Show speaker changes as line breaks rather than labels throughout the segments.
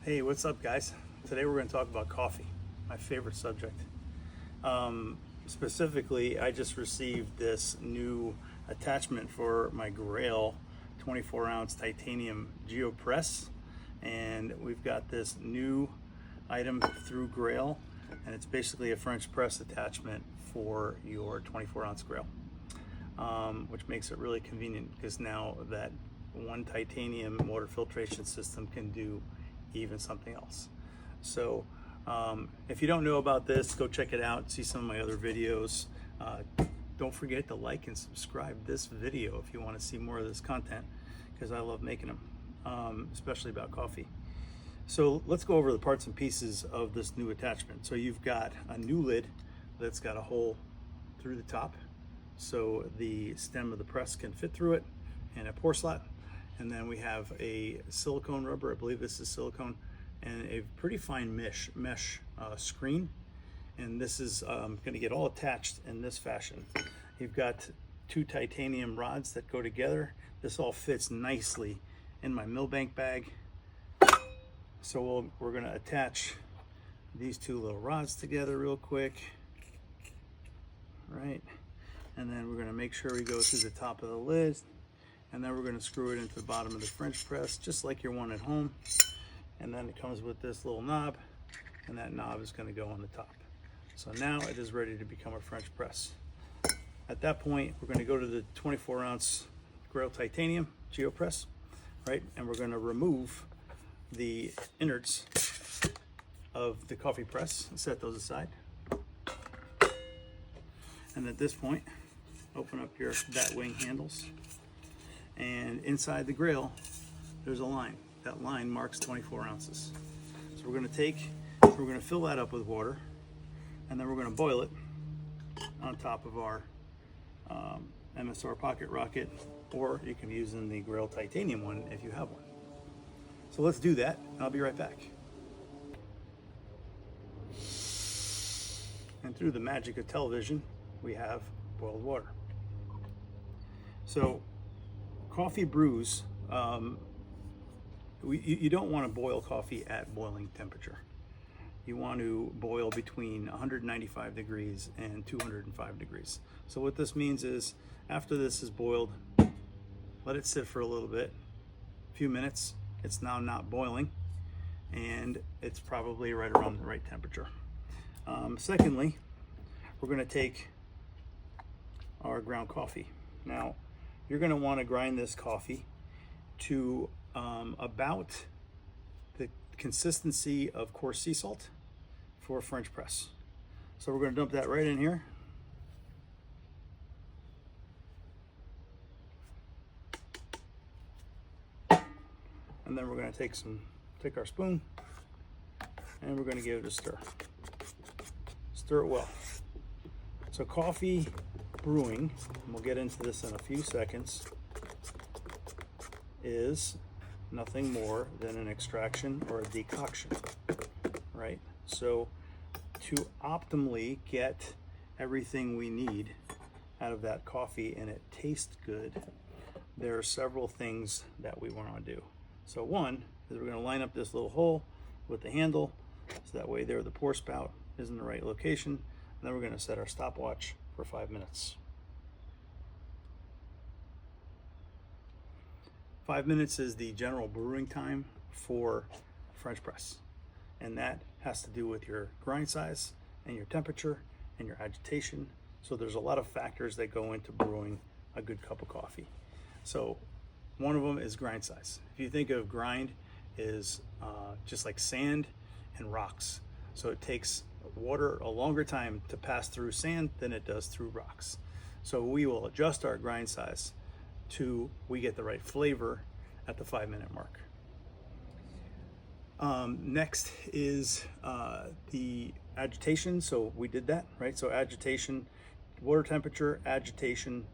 Hey, what's up, guys? Today we're going to talk about coffee, my favorite subject. Specifically, I just received this new attachment for my Grayl 24-ounce titanium GeoPress, and we've got this new item through Grayl, and it's basically a French press attachment for your 24-ounce Grayl, which makes it really convenient because now that one titanium water filtration system can do even something else. So if you don't know about this, go check it out, see some of my other videos. Don't forget to like and subscribe this video if you want to see more of this content, because I love making them, especially about coffee. So let's go over the parts and pieces of this new attachment. So you've got a new lid that's got a hole through the top so the stem of the press can fit through it, and a pour slot. And then we have a silicone rubber, I believe this is silicone, and a pretty fine mesh screen. And this is going to get all attached in this fashion. You've got two titanium rods that go together. This all fits nicely in my Millbank bag. So we're going to attach these two little rods together real quick, right? And then we're going to make sure we go through the top of the lid. And then we're going to screw it into the bottom of the French press, just like your one at home. And then it comes with this little knob, and that knob is going to go on the top. So now it is ready to become a French press. At that point, we're going to go to the 24-ounce Grayl titanium GeoPress, right? And we're going to remove the innards of the coffee press and set those aside. And at this point, open up your bat wing handles. And inside the Grayl, there's a line. That line marks 24 ounces. So we're going to fill that up with water, and then we're going to boil it on top of our MSR Pocket Rocket, or you can be using the Grayl titanium one if you have one. So let's do that, and I'll be right back. And through the magic of television, we have boiled water. So coffee brews, you don't want to boil coffee at boiling temperature. You want to boil between 195 degrees and 205 degrees. So what this means is, after this is boiled, let it sit for a little bit, a few minutes. It's now not boiling, and it's probably right around the right temperature. Secondly, we're going to take our ground coffee. Now, you're going to want to grind this coffee to about the consistency of coarse sea salt for a French press. So we're going to dump that right in here. And then we're going to take our spoon, and we're going to give it a stir. Stir it well. So coffee brewing, and we'll get into this in a few seconds, is nothing more than an extraction or a decoction, right? So to optimally get everything we need out of that coffee and it tastes good, there are several things that we want to do. So one is we're going to line up this little hole with the handle, so that way there the pour spout is in the right location. And then we're going to set our stopwatch for 5 minutes. 5 minutes is the general brewing time for French press, and that has to do with your grind size and your temperature and your agitation. So there's a lot of factors that go into brewing a good cup of coffee. So one of them is grind size. If you think of grind is just like sand and rocks. So it takes water a longer time to pass through sand than it does through rocks. So we will adjust our grind size to we get the right flavor at the 5 minute mark. Next is the agitation. So we did that, right? So agitation, water temperature, agitation.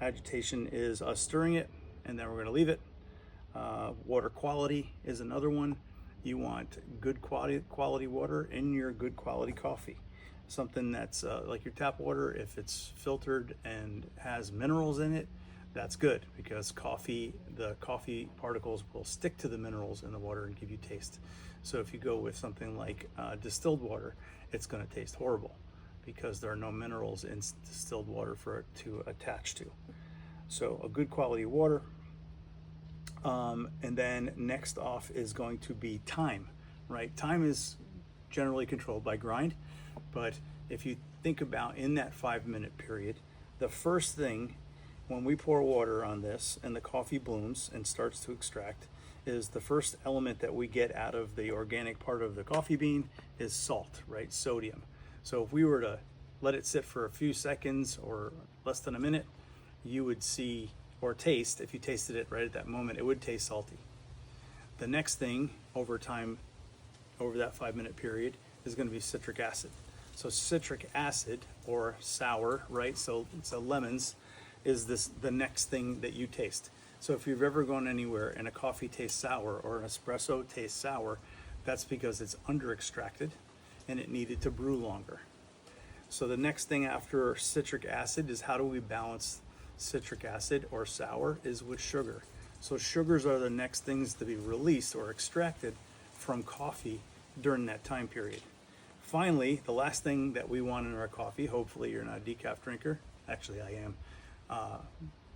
Agitation is us stirring it, and then we're going to leave it. Water quality is another one. You want good quality water in your good quality coffee. Something that's like your tap water, if it's filtered and has minerals in it, that's good because the coffee particles will stick to the minerals in the water and give you taste. So if you go with something like distilled water, it's going to taste horrible because there are no minerals in distilled water for it to attach to. So a good quality water. And then next off is going to be time, right? Time is generally controlled by grind, but if you think about in that 5-minute period, the first thing when we pour water on this and the coffee blooms and starts to extract, is the first element that we get out of the organic part of the coffee bean is salt, right? Sodium. So if we were to let it sit for a few seconds or less than a minute, you would see or taste, if you tasted it right at that moment, it would taste salty. The next thing over time, over that 5-minute period, is going to be citric acid. So citric acid or sour, right? So lemons is the next thing that you taste. So if you've ever gone anywhere and a coffee tastes sour or an espresso tastes sour, that's because it's under extracted and it needed to brew longer. So the next thing after citric acid is how do we balance citric acid or sour is with sugar. So sugars are the next things to be released or extracted from coffee during that time period. Finally, the last thing that we want in our coffee, hopefully you're not a decaf drinker, actually I am,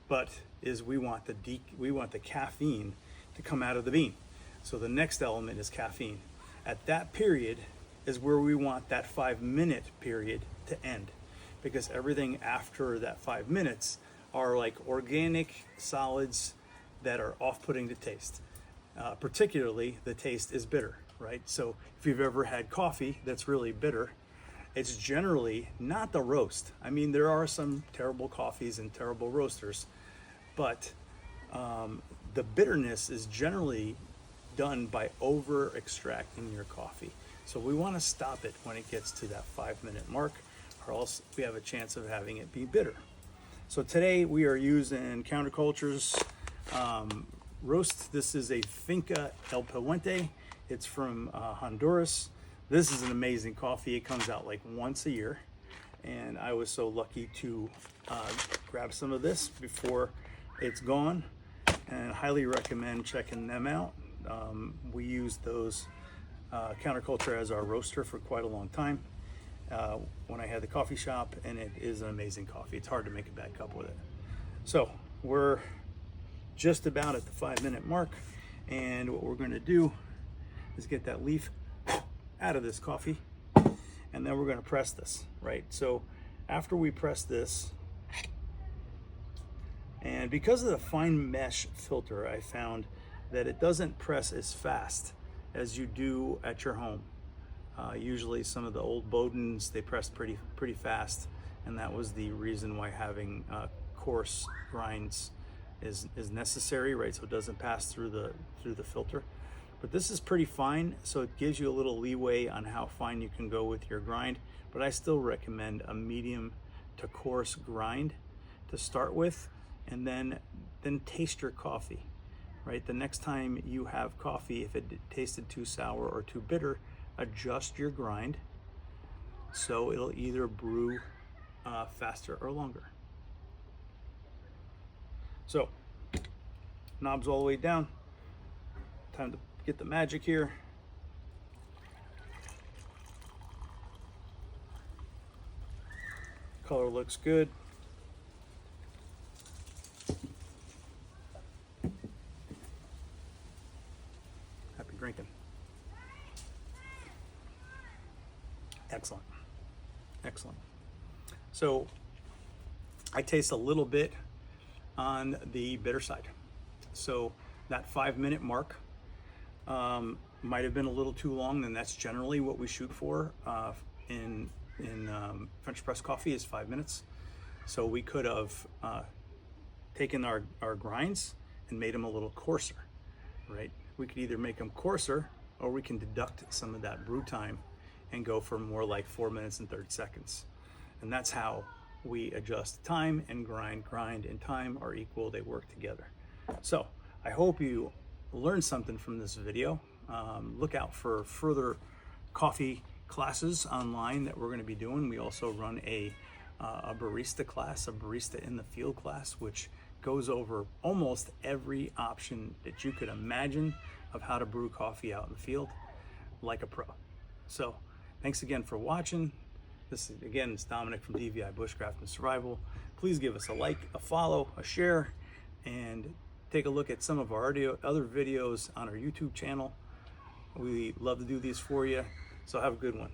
but is we want the caffeine to come out of the bean. So the next element is caffeine. At that period is where we want that 5-minute period to end, because everything after that 5 minutes are like organic solids that are off-putting to taste. Particularly the taste is bitter, right? So if you've ever had coffee that's really bitter, it's generally not the roast. I mean, there are some terrible coffees and terrible roasters, but the bitterness is generally done by over extracting your coffee. So we want to stop it when it gets to that 5-minute mark, or else we have a chance of having it be bitter. So today we are using Counterculture's roast. This is a Finca El Puente. It's from Honduras. This is an amazing coffee. It comes out like once a year, and I was so lucky to grab some of this before it's gone, and highly recommend checking them out. We used those Counterculture as our roaster for quite a long time when I had the coffee shop, and it is an amazing coffee. It's hard to make a bad cup with it. So we're just about at the 5-minute mark, and what we're going to do is get that leaf out of this coffee, and then we're going to press this, right? So after we press this, and because of the fine mesh filter, I found that it doesn't press as fast as you do at your home. Usually some of the old Bowdens, they press pretty fast, and that was the reason why having coarse grinds is necessary, right? So it doesn't pass through the filter. But this is pretty fine, so it gives you a little leeway on how fine you can go with your grind, but I still recommend a medium to coarse grind to start with, and then taste your coffee, right? The next time you have coffee, if it tasted too sour or too bitter, adjust your grind so it'll either brew faster or longer. So, knobs all the way down. Time to get the magic here. Color looks good. Happy drinking. Excellent. Excellent. So I taste a little bit on the bitter side. So that 5-minute mark might have been a little too long, and that's generally what we shoot for in French press coffee is 5 minutes. So we could have taken our grinds and made them a little coarser, right? We could either make them coarser, or we can deduct some of that brew time and go for more like 4 minutes and 30 seconds. And that's how we adjust time and grind. Grind and time are equal, they work together. So I hope you learned something from this video. Look out for further coffee classes online that we're going to be doing. We also run a barista class, a barista in the field class, which goes over almost every option that you could imagine of how to brew coffee out in the field like a pro. So thanks again for watching. This is, again, it's Dominick from DVI Bushcraft Survival. Please give us a like, a follow, a share, and take a look at some of our other videos on our YouTube channel. We love to do these for you, so have a good one.